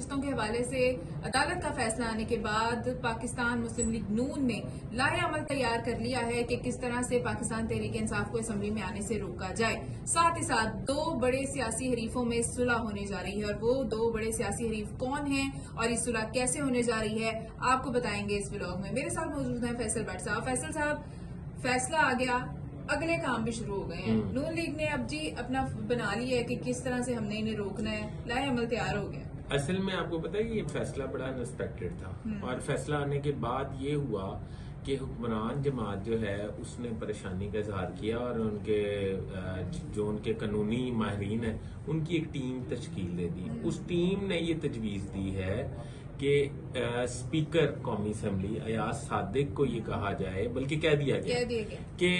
नशिस्तों के हवाले से अदालत का फैसला आने के बाद पाकिस्तान मुस्लिम लीग नून ने लाएअमल तैयार कर लिया है कि किस तरह से पाकिस्तान तहरीक इंसाफ को असम्बली में आने से रोका जाए। साथ ही साथ दो बड़े सियासी हरीफों में सुलह होने जा रही है और वो दो बड़े सियासी हरीफ कौन हैं और ये सुलह कैसे होने जा रही है आपको बताएंगे इस व्लॉग में। मेरे साथ मौजूद हैं फैसल भट्ट साहब। फैसल साहब, फैसला आ गया, अगले काम भी शुरू हो गए हैं। नून लीग ने अब जी अपना बना लिया है कि किस तरह से हमने इन्हें रोकना है, लाएअमल तैयार हो गया। असल में आपको पता है ये फैसला बड़ा अनएक्सपेक्टेड था और फैसला आने के बाद ये हुआ कि हुक्मरान जमात जो है उसने परेशानी का इजहार किया और उनके जो उनके कानूनी माहिरीन है उनकी एक टीम तश्कील दे दी। उस टीम ने ये तजवीज दी है कि स्पीकर कौमी असम्बली अयाज सादिक को ये कहा जाए, बल्कि कह दिया गया कि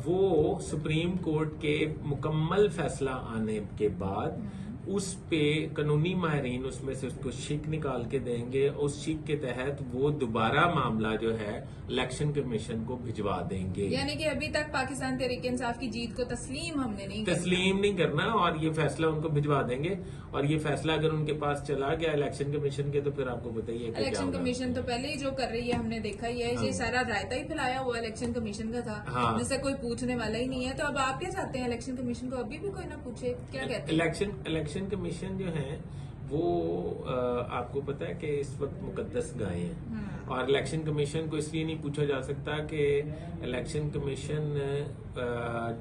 वो सुप्रीम कोर्ट के मुकम्मल फैसला आने के बाद उस पे कानूनी माहिरीन उसमें से उसको शिक निकाल के देंगे। उस शिक के तहत वो दोबारा मामला जो है इलेक्शन कमीशन को भिजवा देंगे। यानी कि अभी तक पाकिस्तान तहरीक इंसाफ की जीत को तस्लीम हमने नहीं करना और ये फैसला उनको भिजवा देंगे। और ये फैसला अगर उनके पास चला गया इलेक्शन कमीशन के तो फिर आपको बताइए इलेक्शन कमीशन तो पहले ही जो कर रही है हमने देखा ही है। ये सारा रायता ही फैलाया हुआ इलेक्शन कमीशन का था, जिससे कोई पूछने वाला ही नहीं है। तो अब आप क्या चाहते हैं इलेक्शन कमीशन को अभी भी कोई ना पूछे? क्या कहते हैं? इलेक्शन कमीशन जो है वो आपको पता है कि इस वक्त मुकद्दस गाय हैं और इलेक्शन कमीशन को इसलिए नहीं पूछा जा सकता कि इलेक्शन कमीशन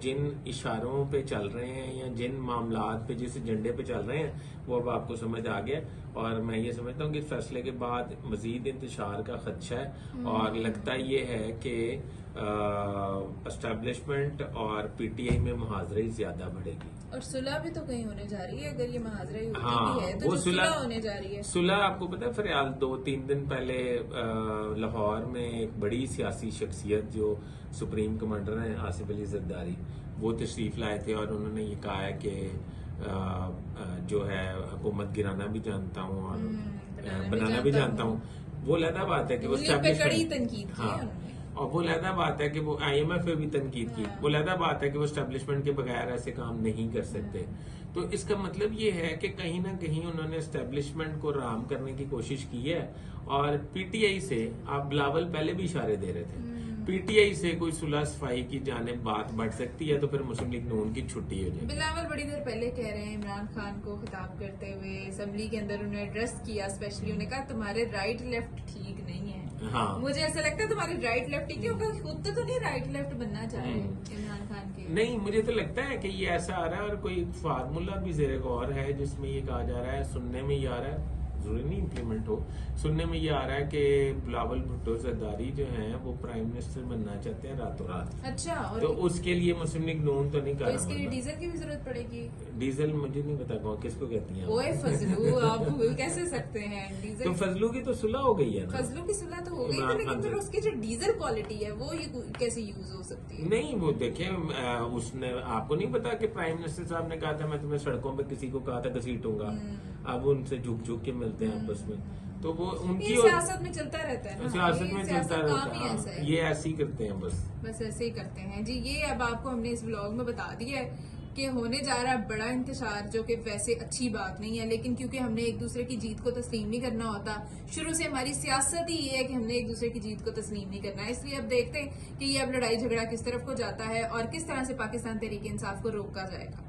जिन इशारों पे चल रहे हैं या जिन मामलात पे जिस एजेंडे पे चल रहे हैं वो अब आपको समझ आ गया। और मैं ये समझता हूँ कि इस फैसले के बाद मजीद इंतशार का खदशा है और लगता ये है कि एस्टेब्लिशमेंट और पीटीआई में मुहाजरे ज्यादा बढ़ेगी। और सुलह भी तो कहीं होने जा रही है। अगर ये मुहाजरे होती भी है तो वो सुलह होने जा रही है। सुलह आपको पता है फिलहाल 2-3 दिन पहले लाहौर में एक बड़ी सियासी शख्सियत जो सुप्रीम कमांडर हैं आसिफ अली जरदारी, वो तशरीफ लाए थे और उन्होंने ये कहा है कि जो है हुकूमत गिराना भी जानता हूँ और बनाना भी जानता हूँ। वो अलग बात है कि वो और वो अलग बात है कि वो IMF पे भी तनकीद की। वो अलग बात है कि वो एस्टेब्लिशमेंट के बगैर ऐसे काम नहीं कर सकते। तो इसका मतलब ये है कि कहीं ना कहीं उन्होंने एस्टेब्लिशमेंट को राम करने की कोशिश की है। और पीटीआई से आप बिलावल पहले भी इशारे दे रहे थे, पीटीआई से कोई सुलह सफाई की जानिब बात बढ़ सकती है तो फिर मुस्लिम लीग नून की छुट्टी हो जाएगी। बिलावल बड़ी देर पहले कह रहे हैं इमरान खान को खिताब करते हुए असेंबली के अंदर उन्हें एड्रेस किया, स्पेशली उन्हें कहा तुम्हारे राइट लेफ्ट ठीक नहीं है। मुझे ऐसा लगता है तुम्हारे राइट लेफ्ट ठीक है, खुद तो नहीं राइट लेफ्ट बनना चाह रहे इमरान खान के। नहीं, मुझे तो लगता है कि ये ऐसा आ रहा है और कोई फार्मूला भी ज़ेरे गौर है जिसमें ये कहा जा रहा है, सुनने में ये आ रहा है, जरूरी नहीं इम्प्लीमेंट हो, सुनने में ये आ रहा है कि बिलावल भुट्टो जरदारी जो हैं वो प्राइम मिनिस्टर बनना चाहते हैं रातों रात। अच्छा, और तो उसके लिए मुस्लिम लीग नून तो नहीं कर रहा। इसके लिए डीजल की भी जरूरत पड़ेगी। डीजल मुझे नहीं पता कौन किसको कहती हैं। ओए फजलू, आप भूल कैसे सकते हैं डीजल? तो फजलू की तो सुलह हो गई है ना। फजलू की सुलह तो हो गई है, लेकिन फिर उसकी जो डीजल क्वालिटी है वो कैसे यूज हो सकती है? नहीं, वो देखे उसने आपको नहीं पता कि प्राइम मिनिस्टर साहब ने कहा था मैं तुम्हें सड़कों पे किसी को कहा था घसीटूंगा, अब उनसे झुक झुक के मिलते हैं आपस में। तो वो उनकी सियासत में चलता रहता है ना, सियासत में चलता रहता है। ये ऐसे ही करते हैं, बस ऐसे ही करते हैं जी। ये अब आपको हमने इस व्लॉग में बता दिया है कि होने जा रहा है बड़ा इंतशार, जो कि वैसे अच्छी बात नहीं है, लेकिन क्योंकि हमने एक दूसरे की जीत को तस्लीम नहीं करना होता, शुरू से हमारी सियासत ही ये है कि हमने एक दूसरे की जीत को तस्लीम नहीं करना है। इसलिए अब देखते हैं कि ये अब लड़ाई झगड़ा किस तरफ को जाता है और किस तरह से पाकिस्तान तहरीक इंसाफ को रोका जाएगा।